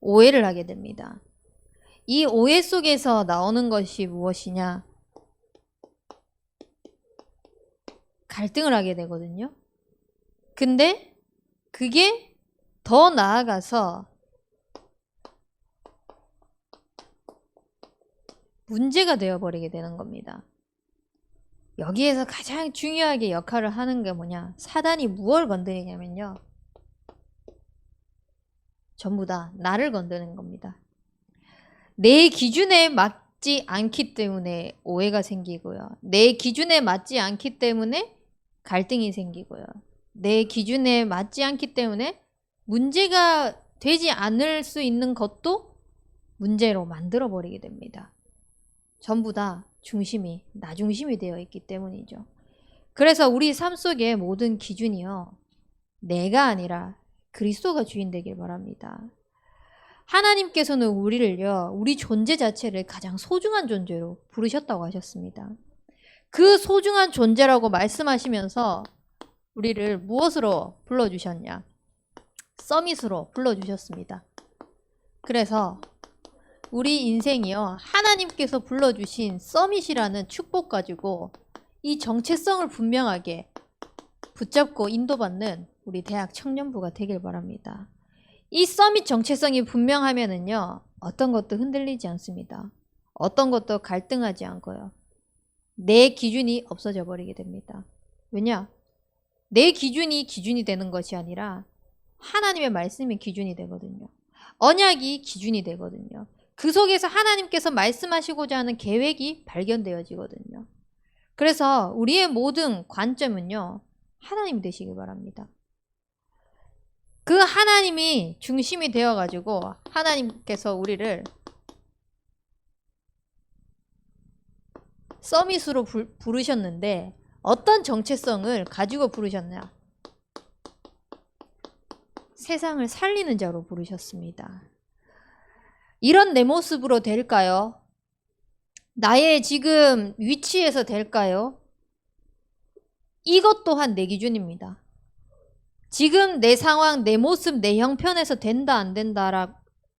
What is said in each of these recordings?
오해를 하게 됩니다. 이 오해 속에서 나오는 것이 무엇이냐? 갈등을 하게 되거든요. 근데 그게 더 나아가서 문제가 되어버리게 되는 겁니다. 여기에서 가장 중요하게 역할을 하는 게 뭐냐? 사단이 무엇을 건드리냐면요. 전부 다 나를 건드는 겁니다. 내 기준에 맞지 않기 때문에 오해가 생기고요. 내 기준에 맞지 않기 때문에 갈등이 생기고요. 내 기준에 맞지 않기 때문에 문제가 되지 않을 수 있는 것도 문제로 만들어 버리게 됩니다. 전부 다 중심이 나 중심이 되어 있기 때문이죠. 그래서 우리 삶 속의 모든 기준이요. 내가 아니라 그리스도가 주인 되길 바랍니다. 하나님께서는 우리를요. 우리 존재 자체를 가장 소중한 존재로 부르셨다고 하셨습니다. 그 소중한 존재라고 말씀하시면서 우리를 무엇으로 불러주셨냐? 서밋으로 불러주셨습니다. 그래서 우리 인생이요. 하나님께서 불러주신 서밋이라는 축복 가지고 이 정체성을 분명하게 붙잡고 인도받는 우리 대학 청년부가 되길 바랍니다. 이 서밋 정체성이 분명하면은요. 어떤 것도 흔들리지 않습니다. 어떤 것도 갈등하지 않고요. 내 기준이 없어져 버리게 됩니다. 왜냐? 내 기준이 되는 것이 아니라 하나님의 말씀이 기준이 되거든요. 언약이 기준이 되거든요. 그 속에서 하나님께서 말씀하시고자 하는 계획이 발견되어지거든요. 그래서 우리의 모든 관점은요. 하나님 되시기 바랍니다. 그 하나님이 중심이 되어가지고 하나님께서 우리를 서밋으로 부르셨는데 어떤 정체성을 가지고 부르셨냐? 세상을 살리는 자로 부르셨습니다. 이런 내 모습으로 될까요? 나의 지금 위치에서 될까요? 이것 또한 내 기준입니다. 지금 내 상황, 내 모습, 내 형편에서 된다 안 된다라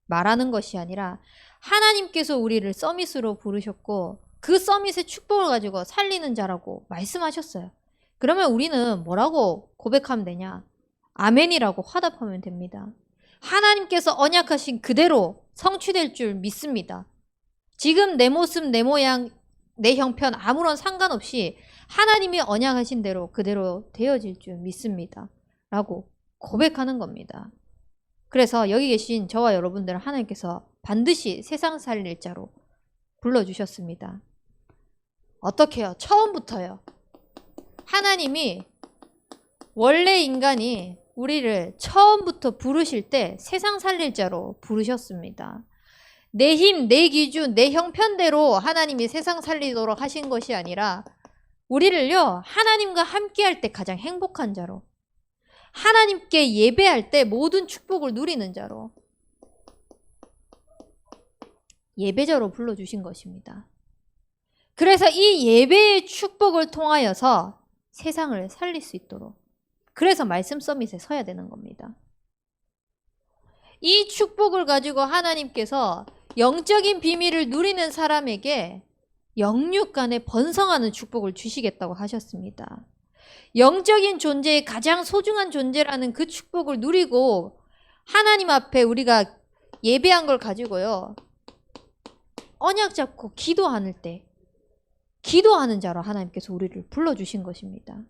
말하는 것이 아니라 하나님께서 우리를 서밋으로 부르셨고 그 서밋의 축복을 가지고 살리는 자라고 말씀하셨어요. 그러면 우리는 뭐라고 고백하면 되냐? 아멘이라고 화답하면 됩니다. 하나님께서 언약하신 그대로 성취될 줄 믿습니다. 지금 내 모습, 내 모양, 내 형편 아무런 상관없이 하나님이 언약하신 대로 그대로 되어질 줄 믿습니다. 라고 고백하는 겁니다. 그래서 여기 계신 저와 여러분들은 하나님께서 반드시 세상 살릴 자로 불러주셨습니다. 어떻게요? 처음부터요. 하나님이 원래 인간이 우리를 처음부터 부르실 때 세상 살릴 자로 부르셨습니다. 내 힘, 내 기준, 내 형편대로 하나님이 세상 살리도록 하신 것이 아니라 우리를요. 하나님과 함께할 때 가장 행복한 자로, 하나님께 예배할 때 모든 축복을 누리는 자로, 예배자로 불러주신 것입니다. 그래서 이 예배의 축복을 통하여서 세상을 살릴 수 있도록, 그래서 말씀 서밋에 서야 되는 겁니다. 이 축복을 가지고 하나님께서 영적인 비밀을 누리는 사람에게 영육 간에 번성하는 축복을 주시겠다고 하셨습니다. 영적인 존재의 가장 소중한 존재라는 그 축복을 누리고 하나님 앞에 우리가 예배한 걸 가지고요. 언약 잡고 기도하는 때 기도하는 자로 하나님께서 우리를 불러주신 것입니다.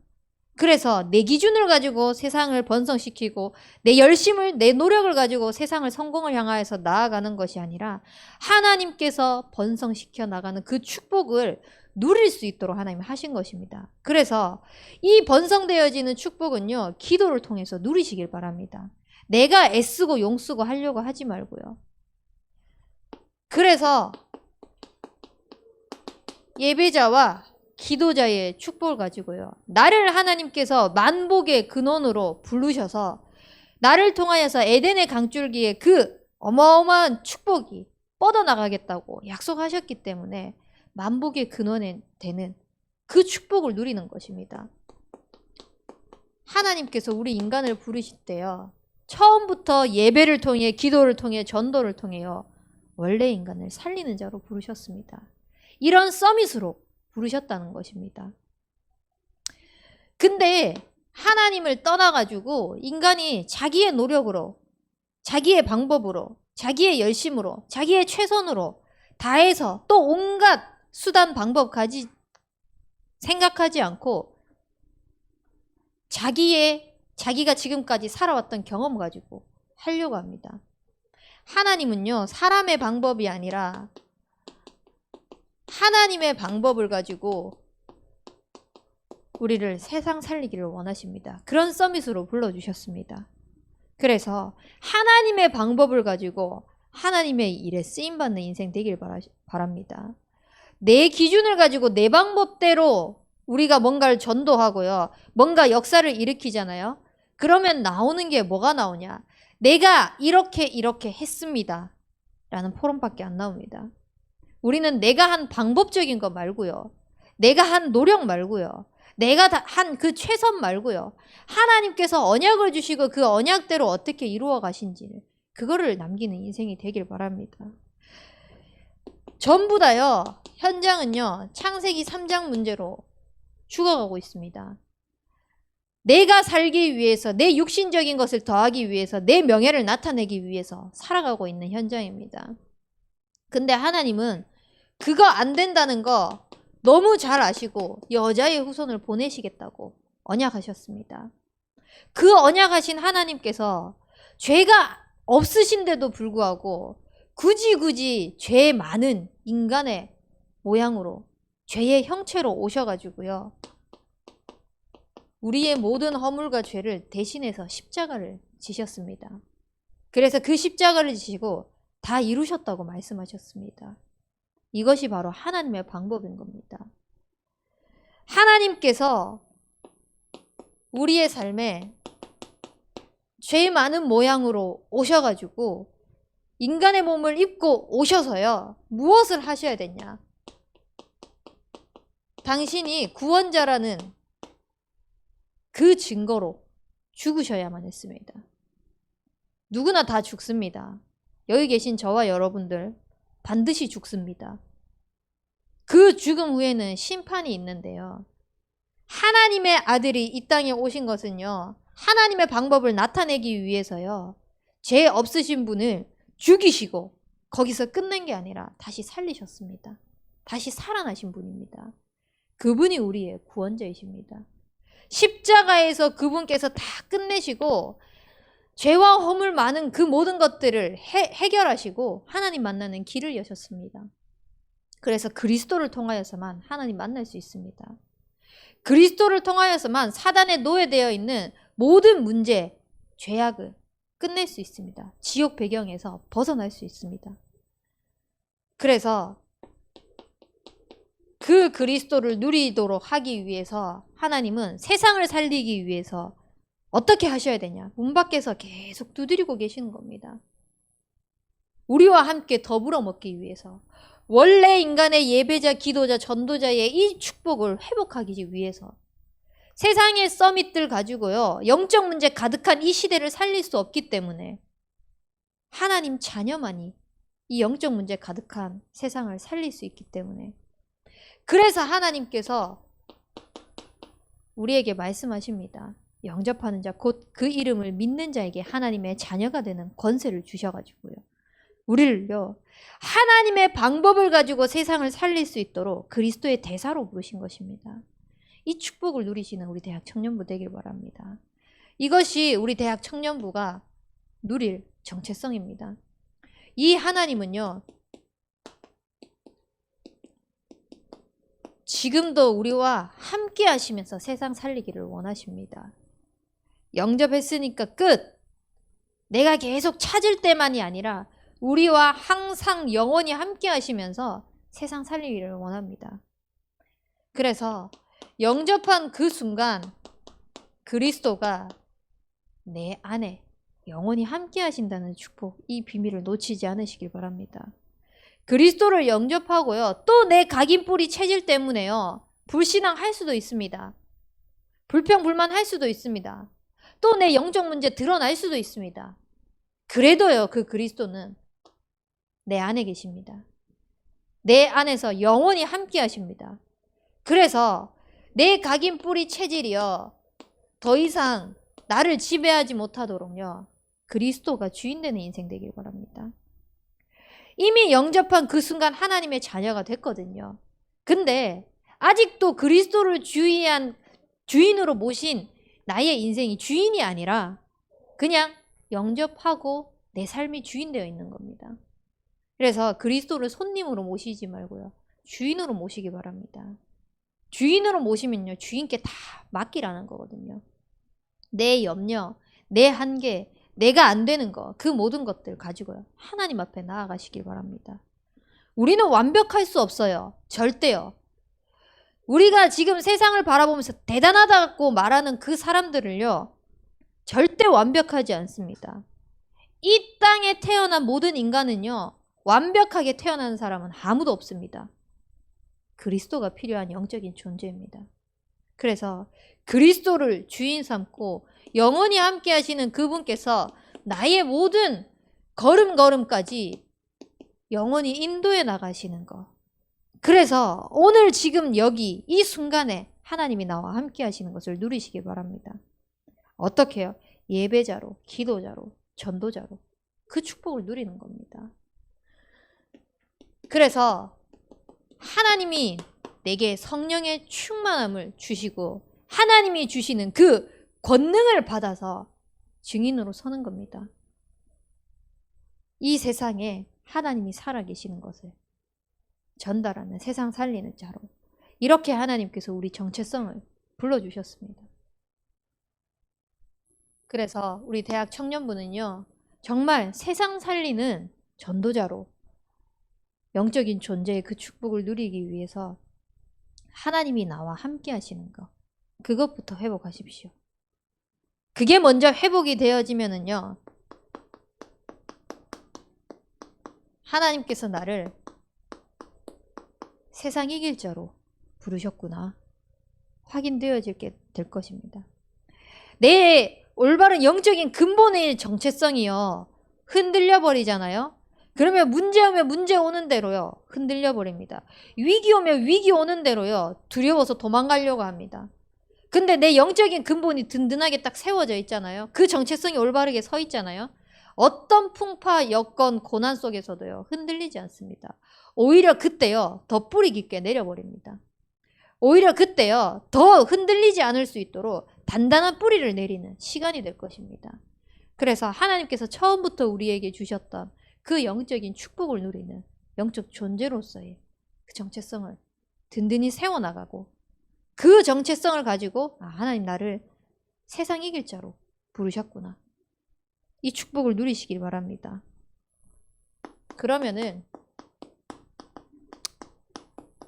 그래서 내 기준을 가지고 세상을 번성시키고 내 열심을, 내 노력을 가지고 세상을 성공을 향하여서 나아가는 것이 아니라 하나님께서 번성시켜 나가는 그 축복을 누릴 수 있도록 하나님이 하신 것입니다. 그래서 이 번성되어지는 축복은요. 기도를 통해서 누리시길 바랍니다. 내가 애쓰고 용쓰고 하려고 하지 말고요. 그래서 예배자와 기도자의 축복을 가지고요. 나를 하나님께서 만복의 근원으로 부르셔서 나를 통하여서 에덴의 강줄기에 그 어마어마한 축복이 뻗어나가겠다고 약속하셨기 때문에 만복의 근원에 되는 그 축복을 누리는 것입니다. 하나님께서 우리 인간을 부르실 때요. 처음부터 예배를 통해, 기도를 통해, 전도를 통해요. 원래 인간을 살리는 자로 부르셨습니다. 이런 서밋으로 부르셨다는 것입니다. 근데 하나님을 떠나가지고 인간이 자기의 노력으로, 자기의 방법으로, 자기의 열심으로, 자기의 최선으로 다해서 또 온갖 수단 방법 생각하지 않고 자기가 지금까지 살아왔던 경험 가지고 하려고 합니다. 하나님은요, 사람의 방법이 아니라 하나님의 방법을 가지고 우리를 세상 살리기를 원하십니다. 그런 서밋으로 불러주셨습니다. 그래서 하나님의 방법을 가지고 하나님의 일에 쓰임받는 인생 되길 바랍니다. 내 기준을 가지고 내 방법대로 우리가 뭔가를 전도하고요. 뭔가 역사를 일으키잖아요. 그러면 나오는 게 뭐가 나오냐? 내가 이렇게 했습니다. 라는 포럼밖에 안 나옵니다. 우리는 내가 한 방법적인 거 말고요. 내가 한 노력 말고요. 내가 한 그 최선 말고요. 하나님께서 언약을 주시고 그 언약대로 어떻게 이루어 가신지를 그거를 남기는 인생이 되길 바랍니다. 전부 다요. 현장은요. 창세기 3장 문제로 죽어가고 있습니다. 내가 살기 위해서, 내 육신적인 것을 더하기 위해서, 내 명예를 나타내기 위해서 살아가고 있는 현장입니다. 근데 하나님은 그거 안 된다는 거 너무 잘 아시고 여자의 후손을 보내시겠다고 언약하셨습니다. 그 언약하신 하나님께서 죄가 없으신데도 불구하고 굳이 죄 많은 인간의 모양으로, 죄의 형체로 오셔가지고요. 우리의 모든 허물과 죄를 대신해서 십자가를 지셨습니다. 그래서 그 십자가를 지시고 다 이루셨다고 말씀하셨습니다. 이것이 바로 하나님의 방법인 겁니다. 하나님께서 우리의 삶에 죄 많은 모양으로 오셔가지고 인간의 몸을 입고 오셔서요. 무엇을 하셔야 되냐? 당신이 구원자라는 그 증거로 죽으셔야만 했습니다. 누구나 다 죽습니다. 여기 계신 저와 여러분들 반드시 죽습니다. 그 죽음 후에는 심판이 있는데요. 하나님의 아들이 이 땅에 오신 것은요. 하나님의 방법을 나타내기 위해서요. 죄 없으신 분을 죽이시고 거기서 끝낸 게 아니라 다시 살리셨습니다. 다시 살아나신 분입니다. 그분이 우리의 구원자이십니다. 십자가에서 그분께서 다 끝내시고 죄와 허물 많은 그 모든 것들을 해결하시고 하나님 만나는 길을 여셨습니다. 그래서 그리스도를 통하여서만 하나님 만날 수 있습니다. 그리스도를 통하여서만 사단에 노예되어 있는 모든 문제, 죄악을 끝낼 수 있습니다. 지옥 배경에서 벗어날 수 있습니다. 그래서 그 그리스도를 누리도록 하기 위해서 하나님은 세상을 살리기 위해서 어떻게 하셔야 되냐? 문 밖에서 계속 두드리고 계시는 겁니다. 우리와 함께 더불어 먹기 위해서, 원래 인간의 예배자, 기도자, 전도자의 이 축복을 회복하기 위해서, 세상의 서밋들 가지고요, 영적 문제 가득한 이 시대를 살릴 수 없기 때문에 하나님 자녀만이 이 영적 문제 가득한 세상을 살릴 수 있기 때문에, 그래서 하나님께서 우리에게 말씀하십니다. 영접하는 자, 곧 그 이름을 믿는 자에게 하나님의 자녀가 되는 권세를 주셔가지고요. 우리를요, 하나님의 방법을 가지고 세상을 살릴 수 있도록 그리스도의 대사로 부르신 것입니다. 이 축복을 누리시는 우리 대학 청년부 되길 바랍니다. 이것이 우리 대학 청년부가 누릴 정체성입니다. 이 하나님은요, 지금도 우리와 함께 하시면서 세상 살리기를 원하십니다. 영접했으니까 끝! 내가 계속 찾을 때만이 아니라 우리와 항상 영원히 함께 하시면서 세상 살리기를 원합니다. 그래서 영접한 그 순간 그리스도가 내 안에 영원히 함께 하신다는 축복, 이 비밀을 놓치지 않으시길 바랍니다. 그리스도를 영접하고요, 또 내 각인뿌리 체질 때문에요, 불신앙할 수도 있습니다. 불평불만할 수도 있습니다. 또 내 영적 문제 드러날 수도 있습니다. 그래도요, 그 그리스도는 내 안에 계십니다. 내 안에서 영원히 함께 하십니다. 그래서 내 각인 뿌리 체질이요, 더 이상 나를 지배하지 못하도록요, 그리스도가 주인 되는 인생 되길 바랍니다. 이미 영접한 그 순간 하나님의 자녀가 됐거든요. 근데 아직도 그리스도를 주인으로 모신 나의 인생이 주인이 아니라 그냥 영접하고 내 삶이 주인 되어 있는 겁니다. 그래서 그리스도를 손님으로 모시지 말고요, 주인으로 모시기 바랍니다. 주인으로 모시면요, 주인께 다 맡기라는 거거든요. 내 염려, 내 한계, 내가 안 되는 거, 그 모든 것들 가지고요, 하나님 앞에 나아가시길 바랍니다. 우리는 완벽할 수 없어요. 절대요. 우리가 지금 세상을 바라보면서 대단하다고 말하는 그 사람들을요, 절대 완벽하지 않습니다. 이 땅에 태어난 모든 인간은요, 완벽하게 태어난 사람은 아무도 없습니다. 그리스도가 필요한 영적인 존재입니다. 그래서 그리스도를 주인 삼고 영원히 함께 하시는 그분께서 나의 모든 걸음걸음까지 영원히 인도해 나가시는 것. 그래서 오늘 지금 여기 이 순간에 하나님이 나와 함께 하시는 것을 누리시기 바랍니다. 어떻게 해요? 예배자로, 기도자로, 전도자로 그 축복을 누리는 겁니다. 그래서 하나님이 내게 성령의 충만함을 주시고 하나님이 주시는 그 권능을 받아서 증인으로 서는 겁니다. 이 세상에 하나님이 살아계시는 것을 전달하는, 세상 살리는 자로, 이렇게 하나님께서 우리 정체성을 불러주셨습니다. 그래서 우리 대학 청년부는요, 정말 세상 살리는 전도자로 영적인 존재의 그 축복을 누리기 위해서 하나님이 나와 함께 하시는 것, 그것부터 회복하십시오. 그게 먼저 회복이 되어지면은요, 하나님께서 나를 세상 이길 자로 부르셨구나 확인되어지게 될 것입니다. 내 올바른 영적인 근본의 정체성이요, 흔들려 버리잖아요. 그러면 문제 오면 문제 오는 대로요, 흔들려 버립니다. 위기 오면 위기 오는 대로요, 두려워서 도망가려고 합니다. 근데 내 영적인 근본이 든든하게 딱 세워져 있잖아요. 그 정체성이 올바르게 서 있잖아요. 어떤 풍파, 여건, 고난 속에서도요, 흔들리지 않습니다. 오히려 그때요, 더 뿌리 깊게 내려버립니다. 오히려 그때요, 더 흔들리지 않을 수 있도록 단단한 뿌리를 내리는 시간이 될 것입니다. 그래서 하나님께서 처음부터 우리에게 주셨던 그 영적인 축복을 누리는 영적 존재로서의 그 정체성을 든든히 세워나가고, 그 정체성을 가지고 하나님 나를 세상 이길 자로 부르셨구나, 이 축복을 누리시길 바랍니다. 그러면은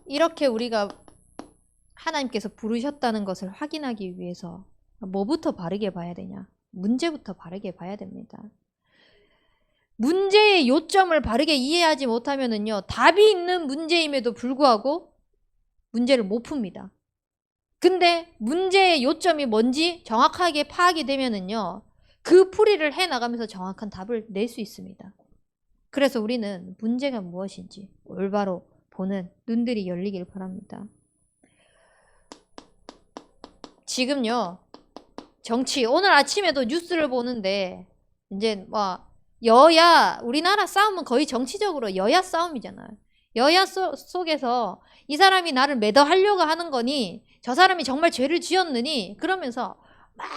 이렇게 우리가 하나님께서 부르셨다는 것을 확인하기 위해서 뭐부터 바르게 봐야 되냐? 문제부터 바르게 봐야 됩니다. 문제의 요점을 바르게 이해하지 못하면은요, 답이 있는 문제임에도 불구하고 문제를 못 풉니다. 근데 문제의 요점이 뭔지 정확하게 파악이 되면은요, 그 풀이를 해 나가면서 정확한 답을 낼 수 있습니다. 그래서 우리는 문제가 무엇인지 올바로 보는 눈들이 열리길 바랍니다. 지금요, 정치, 오늘 아침에도 뉴스를 보는데 이제 여야, 우리나라 싸움은 거의 정치적으로 여야 싸움이잖아요. 여야 속에서 이 사람이 나를 매도하려고 하는 거니, 저 사람이 정말 죄를 지었느니, 그러면서 막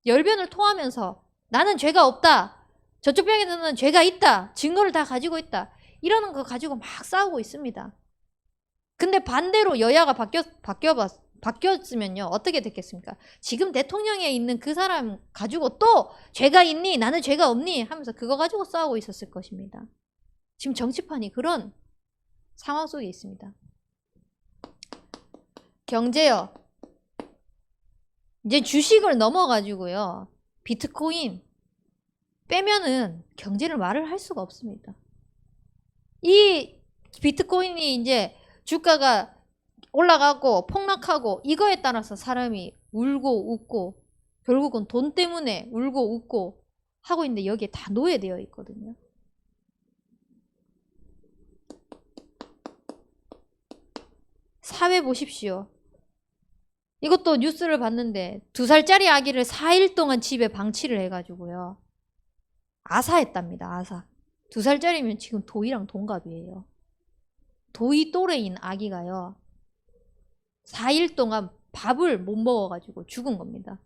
열변을 토하면서 나는 죄가 없다, 저쪽 병에서는 죄가 있다, 증거를 다 가지고 있다, 이러는 거 가지고 막 싸우고 있습니다. 근데 반대로 여야가 바뀌었으면요, 어떻게 됐겠습니까? 지금 대통령에 있는 그 사람 가지고 또 죄가 있니? 나는 죄가 없니? 하면서 그거 가지고 싸우고 있었을 것입니다. 지금 정치판이 그런 상황 속에 있습니다. 경제요, 이제 주식을 넘어가지고요, 비트코인 빼면은 경제를 말을 할 수가 없습니다. 이 비트코인이 이제 주가가 올라가고 폭락하고, 이거에 따라서 사람이 울고 웃고 결국은 돈 때문에 울고 웃고 하고 있는데 여기에 다 노예되어 있거든요. 사회 보십시오. 이것도 뉴스를 봤는데 2살짜리 아기를 4일 동안 집에 방치를 해가지고요. 아사했답니다. 아사. 2살짜리면 지금 도희랑 동갑이에요. 도희 또래인 아기가요. 4일 동안 밥을 못 먹어가지고 죽은 겁니다.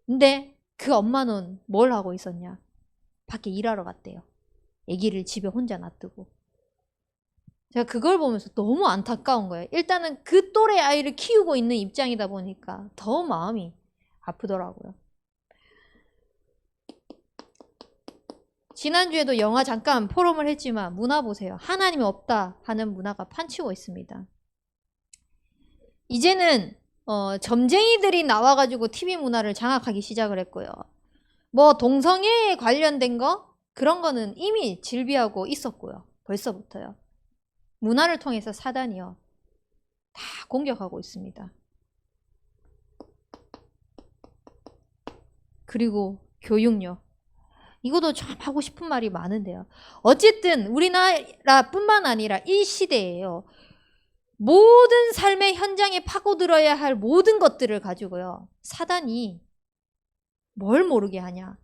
근데 그 엄마는 뭘 하고 있었냐? 밖에 일하러 갔대요. 아기를 집에 혼자 놔두고. 제가 그걸 보면서 너무 안타까운 거예요. 일단은 그 또래 아이를 키우고 있는 입장이다 보니까 더 마음이 아프더라고요. 지난주에도 영화 잠깐 포럼을 했지만 문화 보세요. 하나님이 없다 하는 문화가 판치고 있습니다. 이제는 점쟁이들이 나와가지고 TV 문화를 장악하기 시작을 했고요. 뭐 동성애에 관련된 거 그런 거는 이미 질비하고 있었고요. 벌써부터요. 문화를 통해서 사단이요. 다 공격하고 있습니다. 그리고 교육요. 이것도 참 하고 싶은 말이 많은데요. 어쨌든 우리나라뿐만 아니라 이 시대에요. 모든 삶의 현장에 파고들어야 할 모든 것들을 가지고요. 사단이 뭘 모르게 하냐.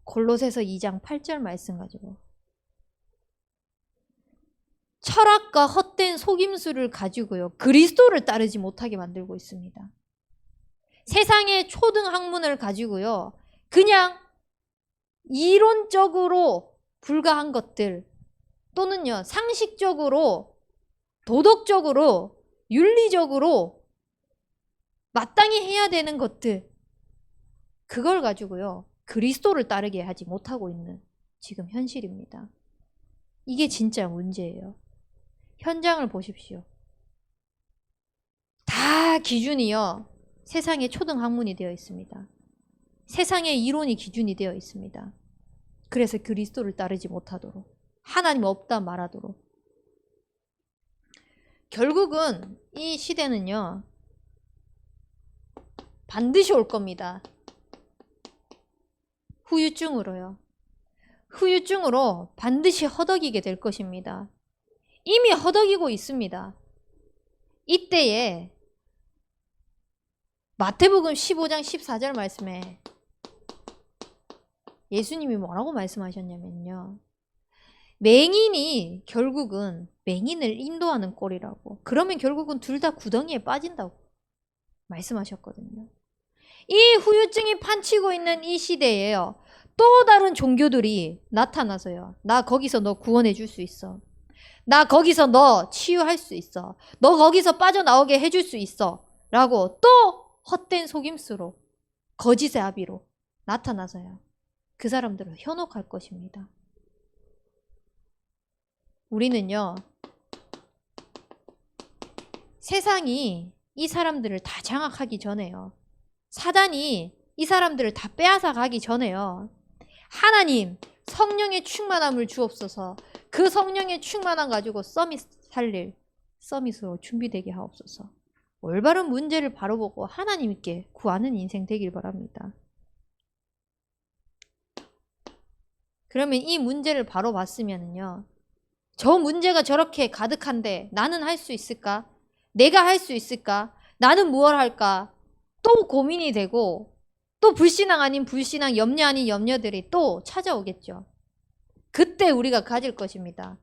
골로새서 2장 8절 말씀 가지고. 철학과 헛된 속임수를 가지고요. 그리스도를 따르지 못하게 만들고 있습니다. 세상의 초등 학문을 가지고요. 그냥 이론적으로 불가한 것들 또는요. 상식적으로 도덕적으로 윤리적으로 마땅히 해야 되는 것들 그걸 가지고요. 그리스도를 따르게 하지 못하고 있는 지금 현실입니다. 이게 진짜 문제예요. 현장을 보십시오. 다 기준이요. 세상의 초등 학문이 되어 있습니다. 세상의 이론이 기준이 되어 있습니다. 그래서 그리스도를 따르지 못하도록 하나님 없다 말하도록 결국은 이 시대는요. 반드시 올 겁니다. 후유증으로요. 후유증으로 반드시 허덕이게 될 것입니다. 이미 허덕이고 있습니다. 이때에 마태복음 15장 14절 말씀에 예수님이 뭐라고 말씀하셨냐면요. 맹인이 결국은 맹인을 인도하는 꼴이라고. 그러면 결국은 둘 다 구덩이에 빠진다고 말씀하셨거든요. 이 후유증이 판치고 있는 이 시대에요. 또 다른 종교들이 나타나서요. 나 거기서 너 구원해 줄 수 있어. 나 거기서 너 치유할 수 있어. 너 거기서 빠져나오게 해줄 수 있어. 라고 또 헛된 속임수로 거짓의 아비로 나타나서요. 그 사람들을 현혹할 것입니다. 우리는요. 세상이 이 사람들을 다 장악하기 전에요. 사단이 이 사람들을 다 빼앗아 가기 전에요. 하나님 성령의 충만함을 주옵소서. 그 성령의 충만함 가지고 서밋 살릴 서밋으로 준비되게 하옵소서. 올바른 문제를 바로 보고 하나님께 구하는 인생 되길 바랍니다. 그러면 이 문제를 바로 봤으면요. 저 문제가 저렇게 가득한데 나는 할 수 있을까? 내가 할 수 있을까? 나는 무엇 할까? 또 고민이 되고 또 불신앙 아닌 불신앙, 염려 아닌 염려들이 또 찾아오겠죠. 그때 우리가 가질 것입니다.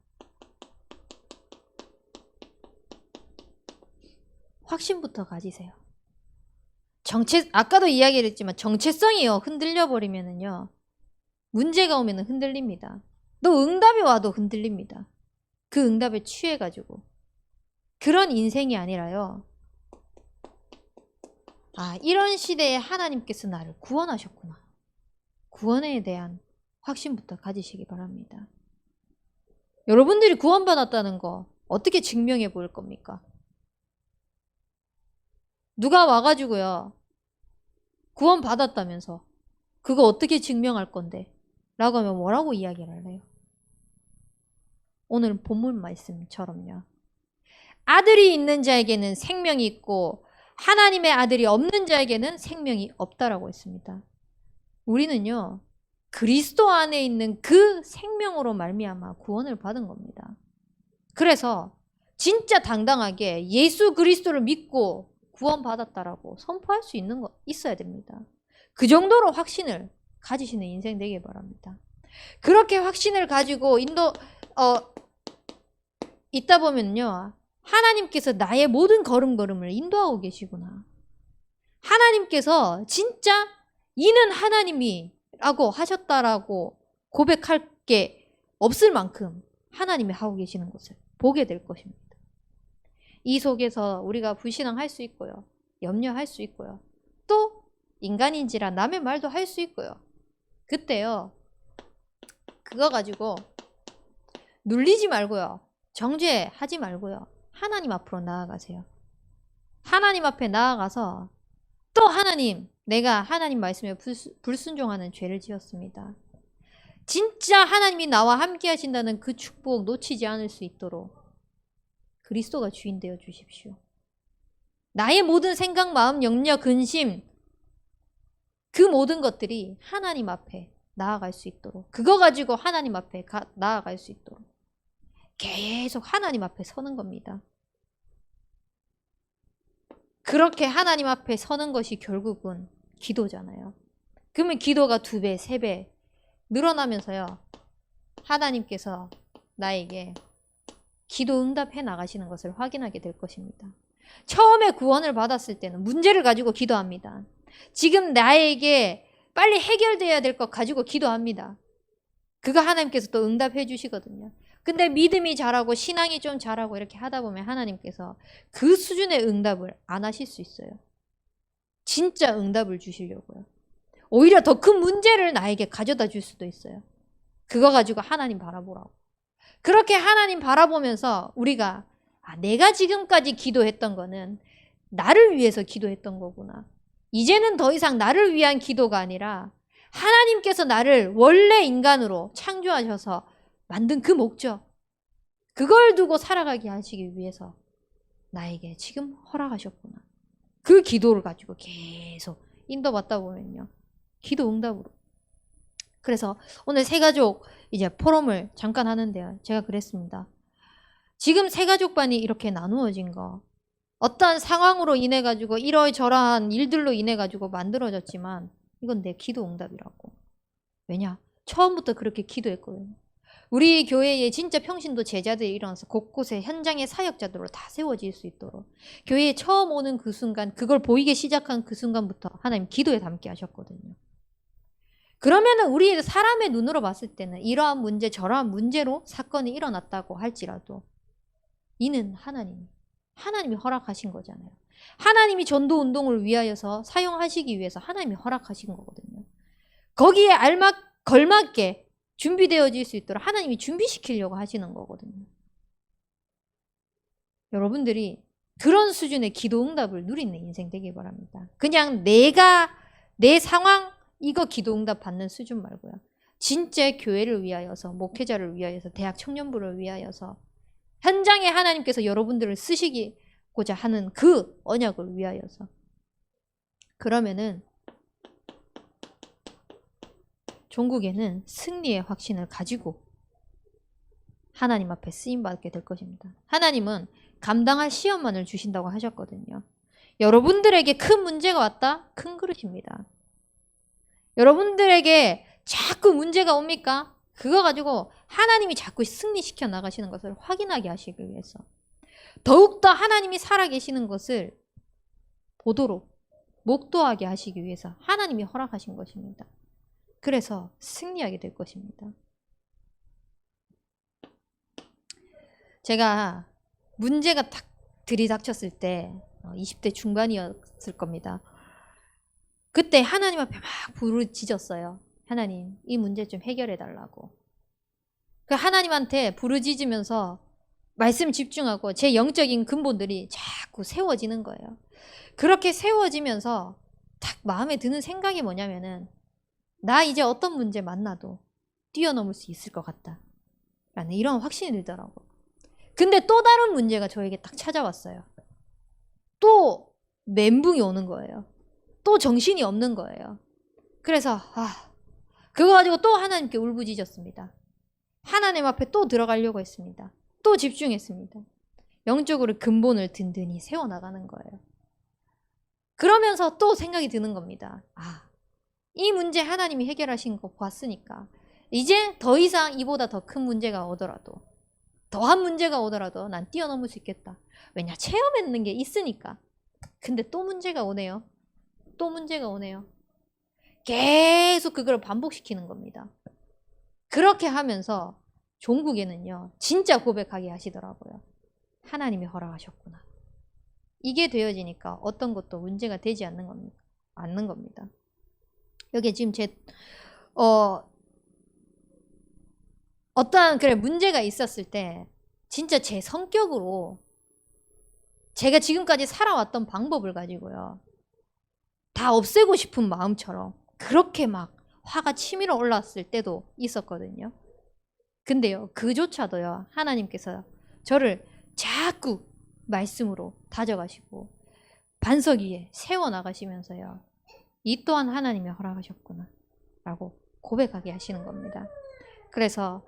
확신부터 가지세요. 아까도 이야기를 했지만 정체성이요. 흔들려 버리면은요. 문제가 오면은 흔들립니다. 또 응답이 와도 흔들립니다. 그 응답에 취해가지고. 그런 인생이 아니라요. 아, 이런 시대에 하나님께서 나를 구원하셨구나. 구원에 대한 확신부터 가지시기 바랍니다. 여러분들이 구원받았다는 거 어떻게 증명해 보일 겁니까? 누가 와가지고요. 구원받았다면서 그거 어떻게 증명할 건데? 라고 하면 뭐라고 이야기를 할래요? 오늘 본문 말씀처럼요. 아들이 있는 자에게는 생명이 있고 하나님의 아들이 없는 자에게는 생명이 없다라고 했습니다. 우리는요, 그리스도 안에 있는 그 생명으로 말미암아 구원을 받은 겁니다. 그래서 진짜 당당하게 예수 그리스도를 믿고 구원받았다라고 선포할 수 있는 거 있어야 됩니다. 그 정도로 확신을 가지시는 인생 되길 바랍니다. 그렇게 확신을 가지고 있다 보면요, 하나님께서 나의 모든 걸음걸음을 인도하고 계시구나. 하나님께서 진짜 이는 하나님이라고 하셨다라고 고백할 게 없을 만큼 하나님이 하고 계시는 것을 보게 될 것입니다. 이 속에서 우리가 불신앙할 수 있고요. 염려할 수 있고요. 또 인간인지라 남의 말도 할 수 있고요. 그때요, 그거 가지고 눌리지 말고요. 정죄하지 말고요. 하나님 앞으로 나아가세요. 하나님 앞에 나아가서 또 하나님, 내가 하나님 말씀에 불순종하는 죄를 지었습니다. 진짜 하나님이 나와 함께 하신다는 그 축복 놓치지 않을 수 있도록 그리스도가 주인 되어 주십시오. 나의 모든 생각, 마음, 염려, 근심, 그 모든 것들이 하나님 앞에 나아갈 수 있도록, 그거 가지고 하나님 앞에 나아갈 수 있도록 계속 하나님 앞에 서는 겁니다. 그렇게 하나님 앞에 서는 것이 결국은 기도잖아요. 그러면 기도가 2배, 3배 늘어나면서요, 하나님께서 나에게 기도 응답해 나가시는 것을 확인하게 될 것입니다. 처음에 구원을 받았을 때는 문제를 가지고 기도합니다. 지금 나에게 빨리 해결돼야 될 것 가지고 기도합니다. 그거 하나님께서 또 응답해 주시거든요. 근데 믿음이 자라고 신앙이 좀 자라고 이렇게 하다 보면 하나님께서 그 수준의 응답을 안 하실 수 있어요. 진짜 응답을 주시려고요. 오히려 더 큰 문제를 나에게 가져다 줄 수도 있어요. 그거 가지고 하나님 바라보라고. 그렇게 하나님 바라보면서 우리가 내가 지금까지 기도했던 거는 나를 위해서 기도했던 거구나. 이제는 더 이상 나를 위한 기도가 아니라 하나님께서 나를 원래 인간으로 창조하셔서 만든 그 목적, 그걸 두고 살아가게 하시기 위해서 나에게 지금 허락하셨구나. 그 기도를 가지고 계속 인도받다 보면요, 기도 응답으로. 그래서 오늘 새가족 이제 포럼을 잠깐 하는데요, 제가 그랬습니다. 지금 새가족반이 이렇게 나누어진 거, 어떠한 상황으로 인해 가지고 이러저러한 일들로 인해 가지고 만들어졌지만 이건 내 기도 응답이라고. 왜냐? 처음부터 그렇게 기도했거든요. 우리 교회에 진짜 평신도 제자들이 일어나서 곳곳에 현장의 사역자들로 다 세워질 수 있도록 교회에 처음 오는 그 순간, 그걸 보이기 시작한 그 순간부터 하나님 기도에 담게 하셨거든요. 그러면은 우리 사람의 눈으로 봤을 때는 이러한 문제 저러한 문제로 사건이 일어났다고 할지라도 이는 하나님이 허락하신 거잖아요. 하나님이 전도 운동을 위하여서 사용하시기 위해서 하나님이 허락하신 거거든요. 거기에 걸맞게 준비되어질 수 있도록 하나님이 준비시키려고 하시는 거거든요. 여러분들이 그런 수준의 기도 응답을 누리는 인생 되길 바랍니다. 그냥 내 상황 이거 기도 응답 받는 수준 말고요. 진짜 교회를 위하여서, 목회자를 위하여서, 대학 청년부를 위하여서, 현장에 하나님께서 여러분들을 쓰시고자 하는 그 언약을 위하여서. 그러면은 종국에는 승리의 확신을 가지고 하나님 앞에 쓰임받게 될 것입니다. 하나님은 감당할 시험만을 주신다고 하셨거든요. 여러분들에게 큰 문제가 왔다? 큰 그릇입니다. 여러분들에게 자꾸 문제가 옵니까? 그거 가지고 하나님이 자꾸 승리시켜 나가시는 것을 확인하게 하시기 위해서, 더욱더 하나님이 살아계시는 것을 보도록 목도하게 하시기 위해서 하나님이 허락하신 것입니다. 그래서 승리하게 될 것입니다. 제가 문제가 딱 들이닥쳤을 때 20대 중반이었을 겁니다. 그때 하나님 앞에 막 부르짖었어요. 하나님, 이 문제 좀 해결해 달라고. 하나님한테 부르짖으면서 말씀 집중하고 제 영적인 근본들이 자꾸 세워지는 거예요. 그렇게 세워지면서 딱 마음에 드는 생각이 뭐냐면은, 나 이제 어떤 문제 만나도 뛰어넘을 수 있을 것 같다 라는 이런 확신이 들더라고요. 근데 또 다른 문제가 저에게 딱 찾아왔어요. 또 멘붕이 오는 거예요. 또 정신이 없는 거예요. 그래서 그거 가지고 또 하나님께 울부짖었습니다. 하나님 앞에 또 들어가려고 했습니다. 또 집중했습니다. 영적으로 근본을 든든히 세워나가는 거예요. 그러면서 또 생각이 드는 겁니다. 이 문제 하나님이 해결하신 거 봤으니까 이제 더 이상 이보다 더 큰 문제가 오더라도, 더한 문제가 오더라도 난 뛰어넘을 수 있겠다. 왜냐? 체험했는 게 있으니까. 근데 또 문제가 오네요. 또 문제가 오네요. 계속 그걸 반복시키는 겁니다. 그렇게 하면서 종국에는요, 진짜 고백하게 하시더라고요. 하나님이 허락하셨구나. 이게 되어지니까 어떤 것도 문제가 되지 않는 겁니다. 여기에 지금 어떠한 문제가 있었을 때 진짜 제 성격으로 제가 지금까지 살아왔던 방법을 가지고요, 다 없애고 싶은 마음처럼 그렇게 막 화가 치밀어 올랐을 때도 있었거든요. 근데요, 그조차도요, 하나님께서 저를 자꾸 말씀으로 다져가시고 반석 위에 세워나가시면서요, 이 또한 하나님이 허락하셨구나 라고 고백하게 하시는 겁니다. 그래서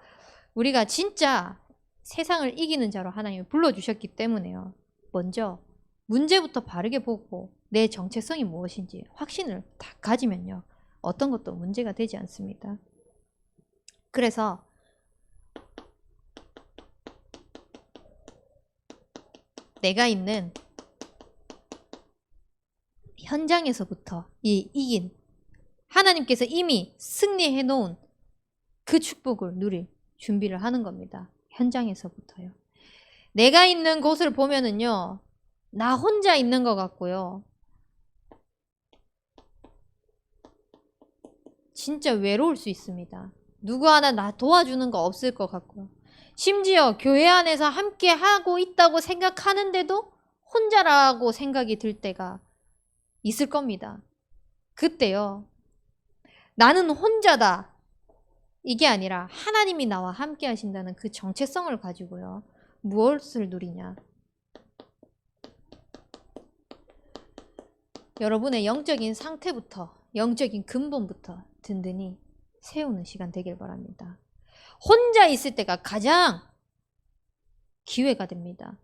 우리가 진짜 세상을 이기는 자로 하나님이 불러주셨기 때문에요, 먼저 문제부터 바르게 보고 내 정체성이 무엇인지 확신을 다 가지면요, 어떤 것도 문제가 되지 않습니다. 그래서 내가 있는 현장에서부터 이긴 하나님께서 이미 승리해 놓은 그 축복을 누릴 준비를 하는 겁니다. 현장에서부터요. 내가 있는 곳을 보면은요, 나 혼자 있는 것 같고요, 진짜 외로울 수 있습니다. 누구 하나 나 도와주는 거 없을 것 같고요. 심지어 교회 안에서 함께 하고 있다고 생각하는데도 혼자라고 생각이 들 때가 있을 겁니다. 그때요, 나는 혼자다, 이게 아니라 하나님이 나와 함께 하신다는 그 정체성을 가지고요, 무엇을 누리냐? 여러분의 영적인 상태부터, 영적인 근본부터 든든히 세우는 시간 되길 바랍니다. 혼자 있을 때가 가장 기회가 됩니다.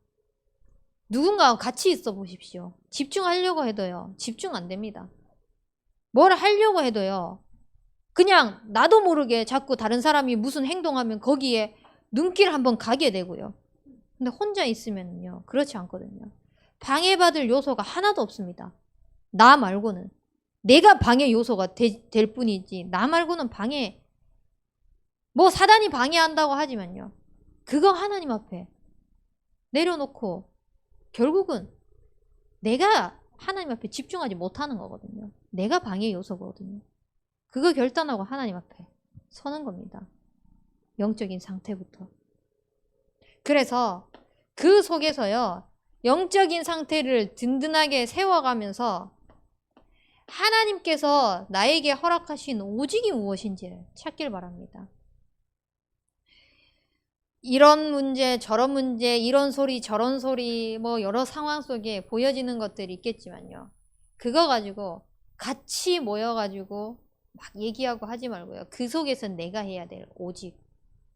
누군가와 같이 있어 보십시오. 집중하려고 해도요, 집중 안 됩니다. 뭘 하려고 해도요, 그냥 나도 모르게 자꾸 다른 사람이 무슨 행동하면 거기에 눈길 한번 가게 되고요. 근데 혼자 있으면요, 그렇지 않거든요. 방해받을 요소가 하나도 없습니다. 나 말고는. 내가 방해 요소가 될 뿐이지, 나 말고는 사단이 방해한다고 하지만요, 그거 하나님 앞에 내려놓고 결국은 내가 하나님 앞에 집중하지 못하는 거거든요. 내가 방해 요소거든요. 그거 결단하고 하나님 앞에 서는 겁니다. 영적인 상태부터. 그래서 그 속에서요, 영적인 상태를 든든하게 세워가면서 하나님께서 나에게 허락하신 오직이 무엇인지를 찾길 바랍니다. 이런 문제, 저런 문제, 이런 소리, 저런 소리, 여러 상황 속에 보여지는 것들이 있겠지만요, 그거 가지고 같이 모여가지고 막 얘기하고 하지 말고요, 그 속에서 내가 해야 될 오직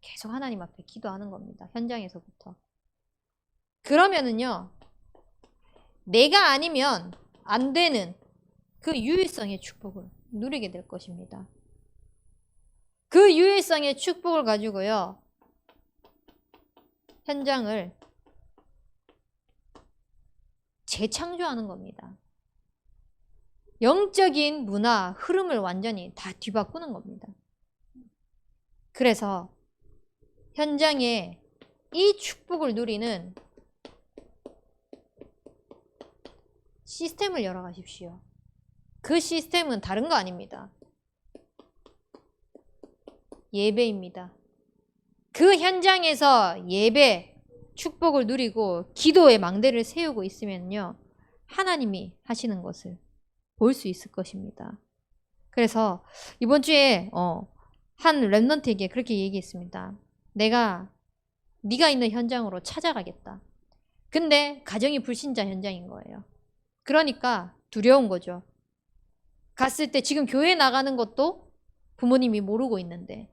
계속 하나님 앞에 기도하는 겁니다. 현장에서부터. 그러면은요, 내가 아니면 안 되는 그 유일성의 축복을 누리게 될 것입니다. 그 유일성의 축복을 가지고요, 현장을 재창조하는 겁니다. 영적인 문화, 흐름을 완전히 다 뒤바꾸는 겁니다. 그래서 현장에 이 축복을 누리는 시스템을 열어가십시오. 그 시스템은 다른 거 아닙니다. 예배입니다. 그 현장에서 예배, 축복을 누리고 기도의 망대를 세우고 있으면요, 하나님이 하시는 것을 볼 수 있을 것입니다. 그래서 이번 주에 한 랩런트에게 그렇게 얘기했습니다. 네가 있는 현장으로 찾아가겠다. 근데 가정이 불신자 현장인 거예요. 그러니까 두려운 거죠. 갔을 때 지금 교회 나가는 것도 부모님이 모르고 있는데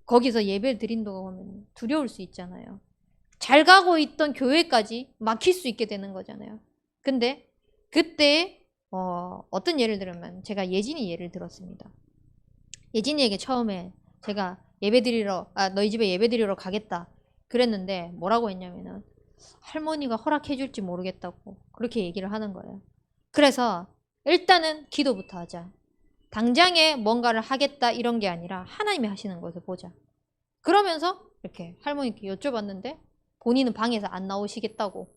거기서 예배를 드린다고 하면 두려울 수 있잖아요. 잘 가고 있던 교회까지 막힐 수 있게 되는 거잖아요. 근데 그때 어떤 예를 들면 제가 예진이 예를 들었습니다. 예진이에게 처음에 제가 너희 집에 예배 드리러 가겠다 그랬는데 뭐라고 했냐면은 할머니가 허락해 줄지 모르겠다고 그렇게 얘기를 하는 거예요. 그래서 일단은 기도부터 하자. 당장에 뭔가를 하겠다 이런 게 아니라 하나님이 하시는 것을 보자. 그러면서 이렇게 할머니께 여쭤봤는데 본인은 방에서 안 나오시겠다고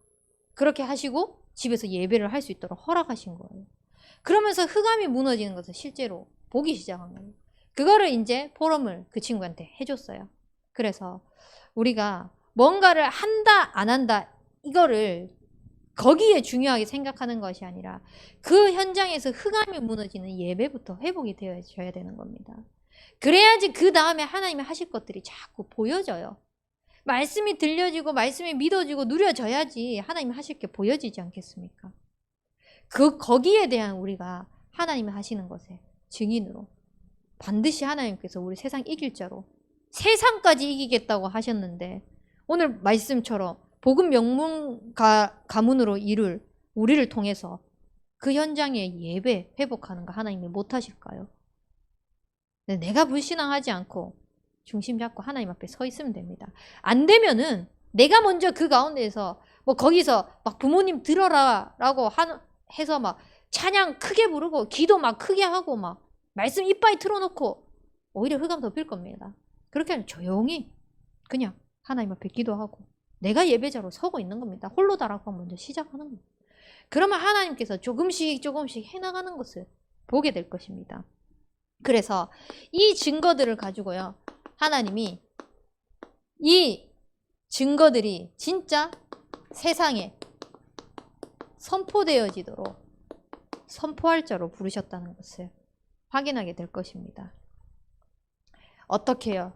그렇게 하시고 집에서 예배를 할 수 있도록 허락하신 거예요. 그러면서 흑암이 무너지는 것을 실제로 보기 시작한 거예요. 그거를 이제 포럼을 그 친구한테 해줬어요. 그래서 우리가 뭔가를 한다 안 한다 이거를 거기에 중요하게 생각하는 것이 아니라 그 현장에서 흑암이 무너지는 예배부터 회복이 되어져야 되는 겁니다. 그래야지 그 다음에 하나님이 하실 것들이 자꾸 보여져요. 말씀이 들려지고 말씀이 믿어지고 누려져야지 하나님이 하실 게 보여지지 않겠습니까? 거기에 대한 우리가 하나님이 하시는 것에 증인으로 반드시 하나님께서 우리 세상 이길 자로 세상까지 이기겠다고 하셨는데 오늘 말씀처럼 복음 명문 가문으로 이룰 우리를 통해서 그 현장에 예배 회복하는 거 하나님이 못하실까요? 내가 불신앙하지 않고 중심 잡고 하나님 앞에 서 있으면 됩니다. 안 되면은 내가 먼저 그 가운데에서 뭐 거기서 막 부모님 들어라 라고 해서 막 찬양 크게 부르고 기도 막 크게 하고 막 말씀 이빠이 틀어놓고 오히려 흑암 덮일 겁니다. 그렇게 하면 조용히 그냥 하나님 앞에 기도하고 내가 예배자로 서고 있는 겁니다. 홀로 다락방 먼저 시작하는 겁니다. 그러면 하나님께서 조금씩 해나가는 것을 보게 될 것입니다. 그래서 이 증거들을 가지고요. 하나님이 이 증거들이 진짜 세상에 선포되어지도록 선포할 자로 부르셨다는 것을 확인하게 될 것입니다. 어떻게요?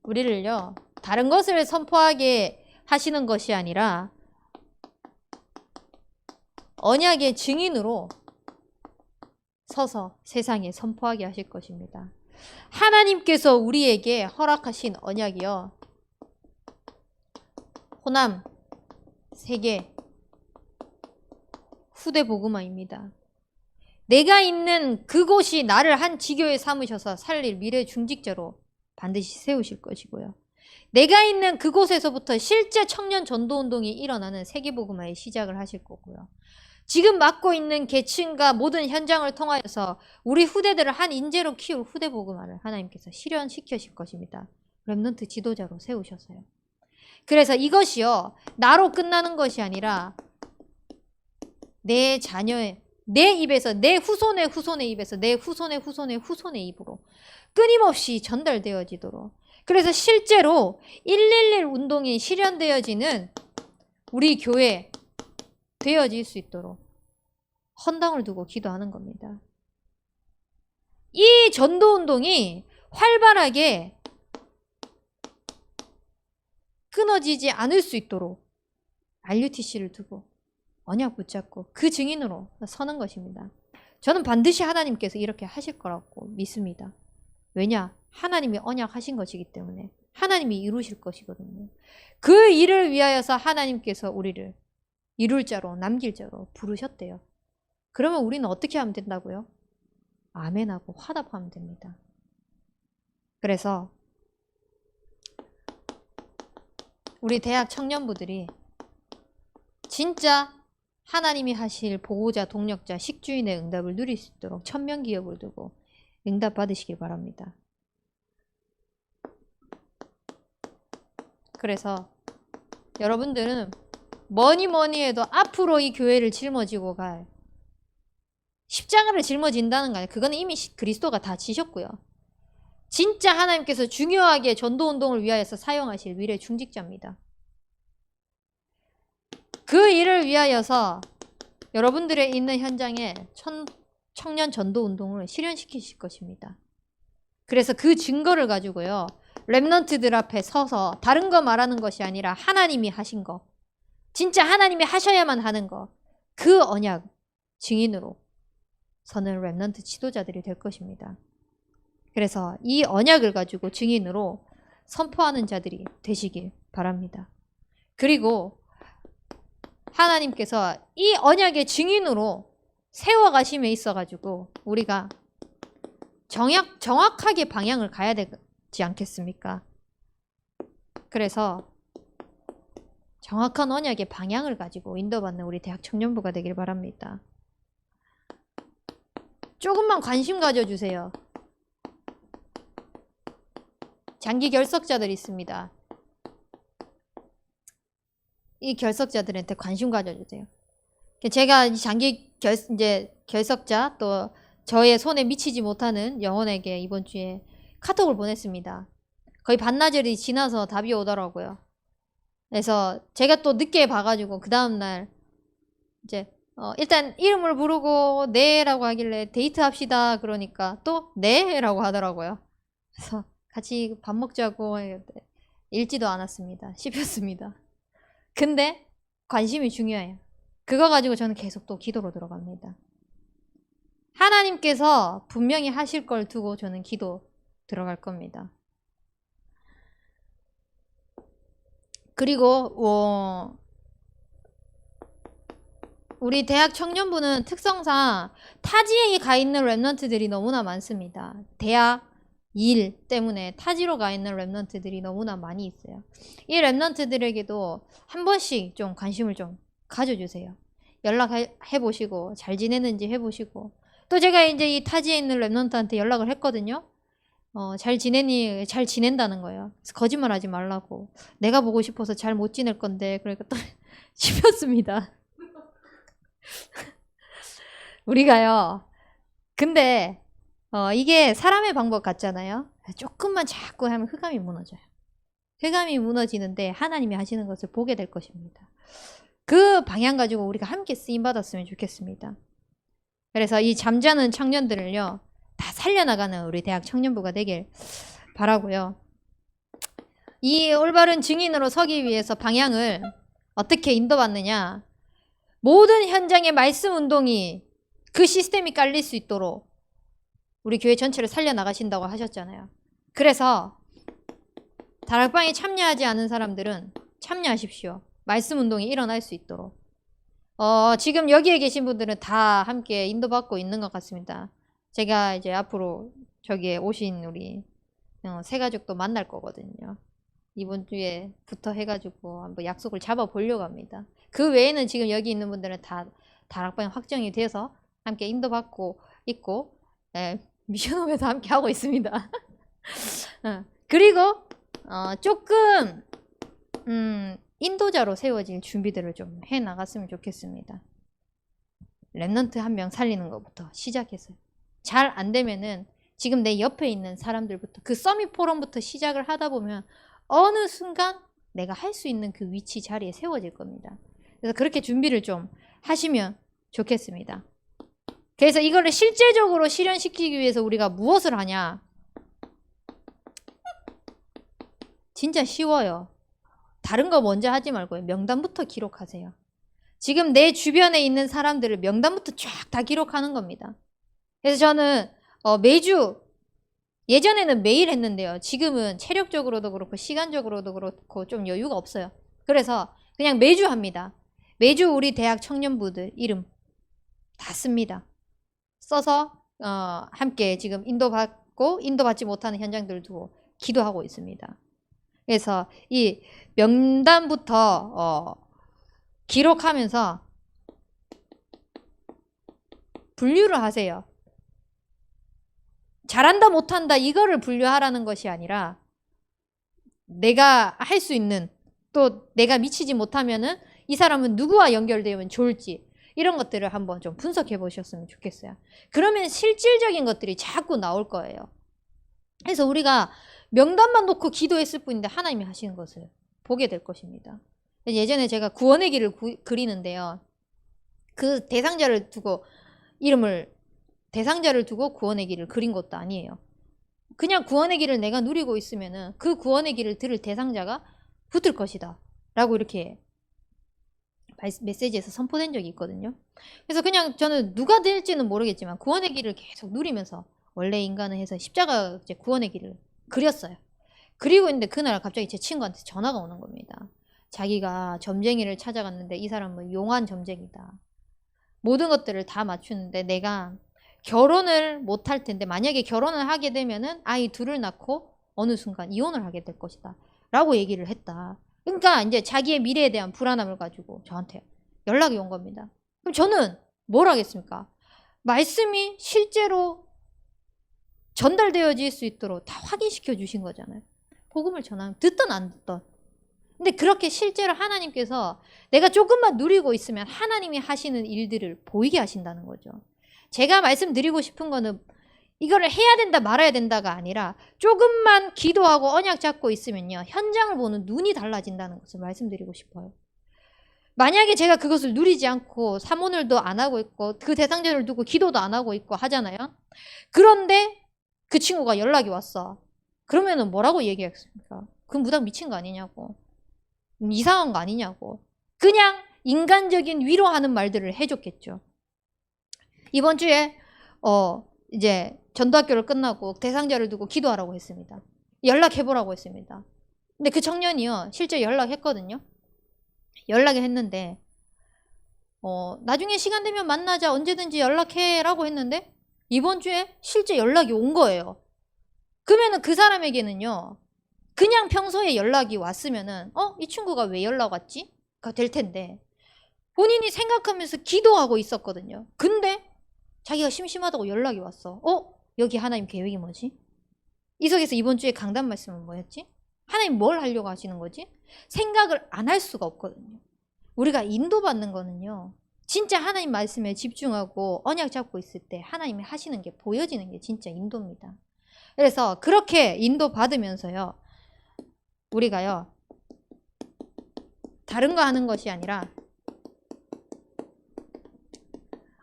우리를요, 다른 것을 선포하게 하시는 것이 아니라 언약의 증인으로 서서 세상에 선포하게 하실 것입니다. 하나님께서 우리에게 허락하신 언약이요. 호남, 세계, 후대 복음화입니다. 내가 있는 그곳이 나를 한 지교에 삼으셔서 살릴 미래 중직자로 반드시 세우실 것이고요. 내가 있는 그곳에서부터 실제 청년 전도운동이 일어나는 세계복음화의 시작을 하실 거고요. 지금 맡고 있는 계층과 모든 현장을 통하여서 우리 후대들을 한 인재로 키울 후대복음화를 하나님께서 실현시키실 것입니다. 렘넌트 지도자로 세우셨어요. 그래서 이것이요, 나로 끝나는 것이 아니라 내 자녀의 내 입에서 내 후손의 후손의 입에서 내 후손의 후손의 후손의 입으로 끊임없이 전달되어지도록, 그래서 실제로 111 운동이 실현되어지는 우리 교회 되어질 수 있도록 헌당을 두고 기도하는 겁니다. 이 전도운동이 활발하게 끊어지지 않을 수 있도록 RUTC를 두고 언약 붙잡고 그 증인으로 서는 것입니다. 저는 반드시 하나님께서 이렇게 하실 거라고 믿습니다. 왜냐? 하나님이 언약하신 것이기 때문에 하나님이 이루실 것이거든요. 그 일을 위하여서 하나님께서 우리를 이룰 자로 남길 자로 부르셨대요. 그러면 우리는 어떻게 하면 된다고요? 아멘하고 화답하면 됩니다. 그래서 우리 대학 청년부들이 진짜 하나님이 하실 보호자, 동력자, 식주인의 응답을 누릴 수 있도록 천명기업을 두고 응답 받으시길 바랍니다. 그래서 여러분들은 뭐니 해도 앞으로 이 교회를 짊어지고 갈 십자가를 짊어진다는 거 아니에요. 그거는 이미 그리스도가 다 지셨고요. 진짜 하나님께서 중요하게 전도운동을 위하여서 사용하실 미래 중직자입니다. 그 일을 위하여서 여러분들의 있는 현장에 청년 전도운동을 실현시키실 것입니다. 그래서 그 증거를 가지고요, 렘넌트들 앞에 서서 다른 거 말하는 것이 아니라 하나님이 하신 거, 진짜 하나님이 하셔야만 하는 거, 그 언약 증인으로 서는 렘넌트 지도자들이 될 것입니다. 그래서 이 언약을 가지고 증인으로 선포하는 자들이 되시길 바랍니다. 그리고 하나님께서 이 언약의 증인으로 세워가심에 있어가지고 우리가 정확하게 방향을 가야 되지 않겠습니까? 그래서 정확한 언약의 방향을 가지고 인도받는 우리 대학 청년부가 되길 바랍니다. 조금만 관심 가져주세요. 장기 결석자들 있습니다. 이 결석자들한테 관심 가져주세요. 제가 장기 결석자 또 저의 손에 미치지 못하는 영혼에게 이번 주에 카톡을 보냈습니다. 거의 반나절이 지나서 답이 오더라고요. 그래서 제가 또 늦게 봐가지고 그 다음날 이제 일단 이름을 부르고 네라고 하길래 데이트합시다 그러니까 또 네라고 하더라고요. 그래서 같이 밥 먹자고 읽지도 않았습니다. 씹혔습니다. 근데 관심이 중요해요. 그거 가지고 저는 계속 또 기도로 들어갑니다. 하나님께서 분명히 하실 걸 두고 저는 기도 들어갈 겁니다. 그리고 우리 대학 청년부는 특성상 타지에 가 있는 렘넌트들이 너무나 많습니다. 대학 일 때문에 타지로 가 있는 렘넌트들이 너무나 많이 있어요. 이 렘넌트들에게도 한 번씩 좀 관심을 좀 가져주세요. 연락해 보시고 잘 지내는지 해보시고 또 제가 이제 이 타지에 있는 렘넌트한테 연락을 했거든요. 잘 지내니? 잘 지낸다는 거예요. 거짓말 하지 말라고. 내가 보고 싶어서 잘 못 지낼 건데 그러니까 또 씹혔습니다. 우리가요. 근데 이게 사람의 방법 같잖아요. 조금만 자꾸 하면 흑암이 무너져요. 흑암이 무너지는데 하나님이 하시는 것을 보게 될 것입니다. 그 방향 가지고 우리가 함께 쓰임받았으면 좋겠습니다. 그래서 이 잠자는 청년들을요. 다 살려나가는 우리 대학 청년부가 되길 바라고요. 이 올바른 증인으로 서기 위해서 방향을 어떻게 인도받느냐. 모든 현장의 말씀 운동이 그 시스템이 깔릴 수 있도록 우리 교회 전체를 살려나가신다고 하셨잖아요. 그래서 다락방에 참여하지 않은 사람들은 참여하십시오. 말씀 운동이 일어날 수 있도록. 지금 여기에 계신 분들은 다 함께 인도받고 있는 것 같습니다. 제가 이제 앞으로 저기에 오신 우리 새 가족도 만날 거거든요. 이번 주에부터 해가지고 한번 약속을 잡아보려고 합니다. 그 외에는 지금 여기 있는 분들은 다 다락방이 확정이 돼서 함께 인도받고 있고 미션홈에서 함께 하고 있습니다. 그리고 조금 인도자로 세워질 준비들을 좀 해나갔으면 좋겠습니다. 랩넌트 한 명 살리는 것부터 시작해서요. 잘 안 되면은 지금 내 옆에 있는 사람들부터 그 서밋 포럼부터 시작을 하다 보면 어느 순간 내가 할 수 있는 그 위치 자리에 세워질 겁니다. 그래서 그렇게 준비를 좀 하시면 좋겠습니다. 그래서 이거를 실제적으로 실현시키기 위해서 우리가 무엇을 하냐? 진짜 쉬워요. 다른 거 먼저 하지 말고요. 명단부터 기록하세요. 지금 내 주변에 있는 사람들을 명단부터 쫙 다 기록하는 겁니다. 그래서 저는 매주 예전에는 매일 했는데요. 지금은 체력적으로도 그렇고 시간적으로도 그렇고 좀 여유가 없어요. 그래서 그냥 매주 합니다. 매주 우리 대학 청년부들 이름 다 씁니다. 써서 함께 지금 인도받고 인도받지 못하는 현장들을 두고 기도하고 있습니다. 그래서 이 명단부터 기록하면서 분류를 하세요. 잘한다 못한다 이거를 분류하라는 것이 아니라 내가 할 수 있는 또 내가 미치지 못하면은 이 사람은 누구와 연결되면 좋을지 이런 것들을 한번 좀 분석해 보셨으면 좋겠어요. 그러면 실질적인 것들이 자꾸 나올 거예요. 그래서 우리가 명단만 놓고 기도했을 뿐인데 하나님이 하시는 것을 보게 될 것입니다. 예전에 제가 구원의 길을 그리는데요. 그 대상자를 두고 구원의 길을 그린 것도 아니에요. 그냥 구원의 길을 내가 누리고 있으면은 그 구원의 길을 들을 대상자가 붙을 것이다 라고 이렇게 메시지에서 선포된 적이 있거든요. 그래서 그냥 저는 누가 될지는 모르겠지만 구원의 길을 계속 누리면서 원래 인간은 해서 십자가 이제 구원의 길을 그렸어요. 그리고 있는데 그날 갑자기 제 친구한테 전화가 오는 겁니다. 자기가 점쟁이를 찾아갔는데 이 사람은 용한 점쟁이다. 모든 것들을 다 맞추는데 내가 결혼을 못할 텐데 만약에 결혼을 하게 되면은 아이 둘을 낳고 어느 순간 이혼을 하게 될 것이다. 라고 얘기를 했다. 그러니까 이제 자기의 미래에 대한 불안함을 가지고 저한테 연락이 온 겁니다. 그럼 저는 뭘 하겠습니까? 말씀이 실제로 전달되어질 수 있도록 다 확인시켜 주신 거잖아요. 복음을 전하면 듣던 안 듣던. 근데 그렇게 실제로 하나님께서 내가 조금만 누리고 있으면 하나님이 하시는 일들을 보이게 하신다는 거죠. 제가 말씀드리고 싶은 거는 이거를 해야 된다 말아야 된다가 아니라 조금만 기도하고 언약 잡고 있으면요. 현장을 보는 눈이 달라진다는 것을 말씀드리고 싶어요. 만약에 제가 그것을 누리지 않고 사모늘도 안 하고 있고 그 대상자를 두고 기도도 안 하고 있고 하잖아요. 그런데 그 친구가 연락이 왔어. 그러면은 뭐라고 얘기했습니까? 그 무당 미친 거 아니냐고. 이상한 거 아니냐고. 그냥 인간적인 위로하는 말들을 해줬겠죠. 이번 주에 이제 전도학교를 끝나고 대상자를 두고 기도하라고 했습니다. 연락해보라고 했습니다. 근데 그 청년이요 실제 연락했거든요. 연락을 했는데 나중에 시간 되면 만나자 언제든지 연락해 라고 했는데 이번 주에 실제 연락이 온 거예요. 그러면은 그 사람에게는요 그냥 평소에 연락이 왔으면은 이 친구가 왜 연락 왔지? 가 될 텐데 본인이 생각하면서 기도하고 있었거든요. 근데 자기가 심심하다고 연락이 왔어. 여기 하나님 계획이 뭐지? 이석에서 이번 주에 강단 말씀은 뭐였지? 하나님 뭘 하려고 하시는 거지? 생각을 안 할 수가 없거든요. 우리가 인도받는 거는요. 진짜 하나님 말씀에 집중하고 언약 잡고 있을 때 하나님이 하시는 게 보여지는 게 진짜 인도입니다. 그래서 그렇게 인도받으면서요. 우리가요. 다른 거 하는 것이 아니라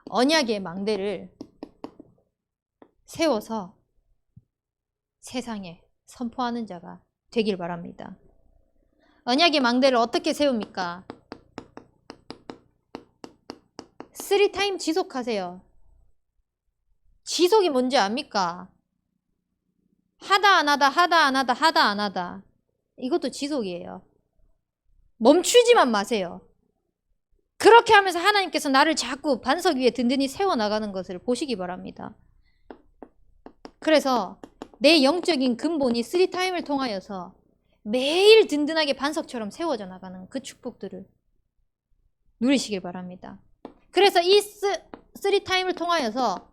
언약의 망대를 세워서 세상에 선포하는 자가 되길 바랍니다. 언약의 망대를 어떻게 세웁니까? 3타임 지속하세요. 지속이 뭔지 압니까? 하다 안 하다 하다 안 하다 하다 안 하다. 이것도 지속이에요. 멈추지만 마세요. 그렇게 하면서 하나님께서 나를 자꾸 반석 위에 든든히 세워나가는 것을 보시기 바랍니다. 그래서 내 영적인 근본이 3타임을 통하여서 매일 든든하게 반석처럼 세워져 나가는 그 축복들을 누리시길 바랍니다. 그래서 이 3타임을 통하여서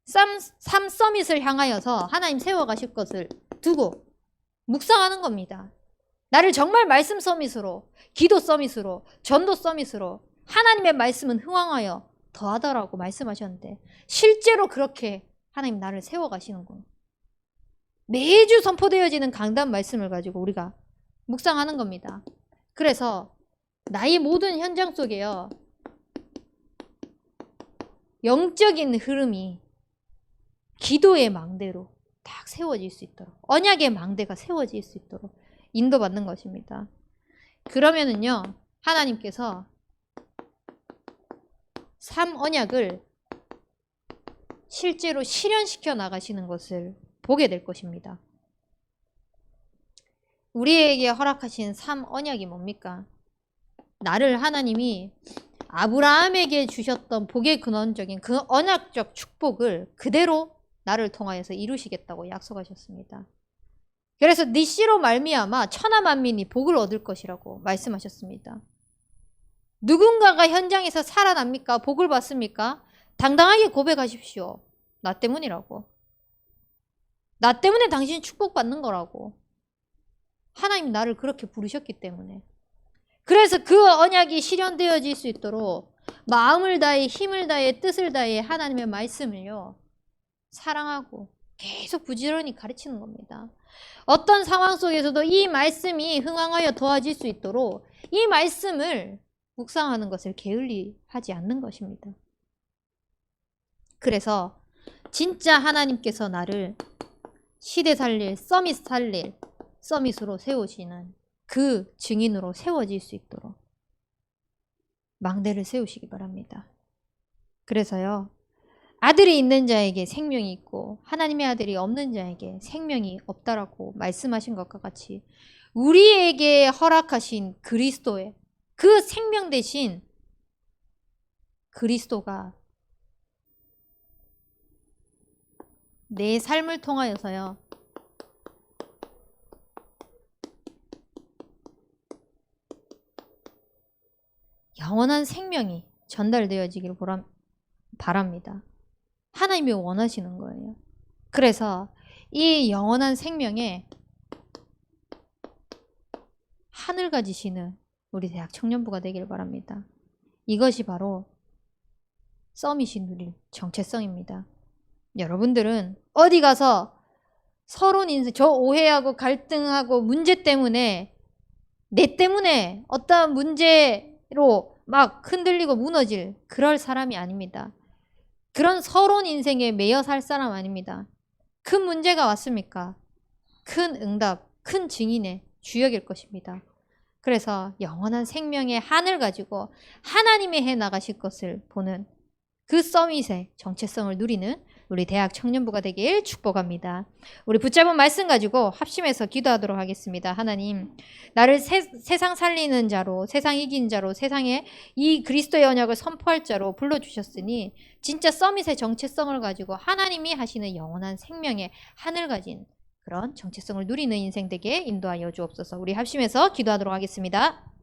3 서밋을 향하여서 하나님 세워가실 것을 두고 묵상하는 겁니다. 나를 정말 말씀 서밋으로, 기도 서밋으로, 전도 서밋으로 하나님의 말씀은 흥왕하여 더하더라고 말씀하셨는데 실제로 그렇게 하나님 나를 세워가시는군. 매주 선포되어지는 강단 말씀을 가지고 우리가 묵상하는 겁니다. 그래서 나의 모든 현장 속에요. 영적인 흐름이 기도의 망대로 딱 세워질 수 있도록 언약의 망대가 세워질 수 있도록 인도받는 것입니다. 그러면은요. 하나님께서 3언약을 실제로 실현시켜 나가시는 것을 보게 될 것입니다. 우리에게 허락하신 3언약이 뭡니까? 나를 하나님이 아브라함에게 주셨던 복의 근원적인 그 언약적 축복을 그대로 나를 통하여서 이루시겠다고 약속하셨습니다. 그래서 네 씨로 말미암아 천하 만민이 복을 얻을 것이라고 말씀하셨습니다. 누군가가 현장에서 살아납니까? 복을 받습니까? 당당하게 고백하십시오. 나 때문이라고. 나 때문에 당신이 축복받는 거라고. 하나님 나를 그렇게 부르셨기 때문에. 그래서 그 언약이 실현되어질 수 있도록 마음을 다해 힘을 다해 뜻을 다해 하나님의 말씀을요. 사랑하고 계속 부지런히 가르치는 겁니다. 어떤 상황 속에서도 이 말씀이 흥왕하여 도와질 수 있도록 이 말씀을 묵상하는 것을 게을리하지 않는 것입니다. 그래서 진짜 하나님께서 나를 시대 살릴, 서밋 살릴, 서밋으로 세우시는 그 증인으로 세워질 수 있도록 망대를 세우시기 바랍니다. 그래서요, 아들이 있는 자에게 생명이 있고 하나님의 아들이 없는 자에게 생명이 없다라고 말씀하신 것과 같이 우리에게 허락하신 그리스도의 그 생명 대신 그리스도가 내 삶을 통하여서요, 영원한 생명이 전달되어지길 바랍니다. 하나님이 원하시는 거예요. 그래서 이 영원한 생명에 하늘 가지시는 우리 대학 청년부가 되길 바랍니다. 이것이 바로 썸밋이 누릴 정체성입니다. 여러분들은 어디 가서 서론 인생, 저 오해하고 갈등하고 문제 때문에 내 때문에 어떤 문제로 막 흔들리고 무너질 그럴 사람이 아닙니다. 그런 서론 인생에 매여 살 사람 아닙니다. 큰 문제가 왔습니까? 큰 응답, 큰 증인의 주역일 것입니다. 그래서 영원한 생명의 한을 가지고 하나님이 해 나가실 것을 보는 그 서밋의 정체성을 누리는 우리 대학 청년부가 되길 축복합니다. 우리 붙잡은 말씀 가지고 합심해서 기도하도록 하겠습니다. 하나님, 나를 세상 살리는 자로, 세상 이긴 자로, 세상에 이 그리스도의 언약을 선포할 자로 불러주셨으니 진짜 서밋의 정체성을 가지고 하나님이 하시는 영원한 생명의 한을 가진 그런 정체성을 누리는 인생 되게 인도하여 주옵소서. 우리 합심해서 기도하도록 하겠습니다.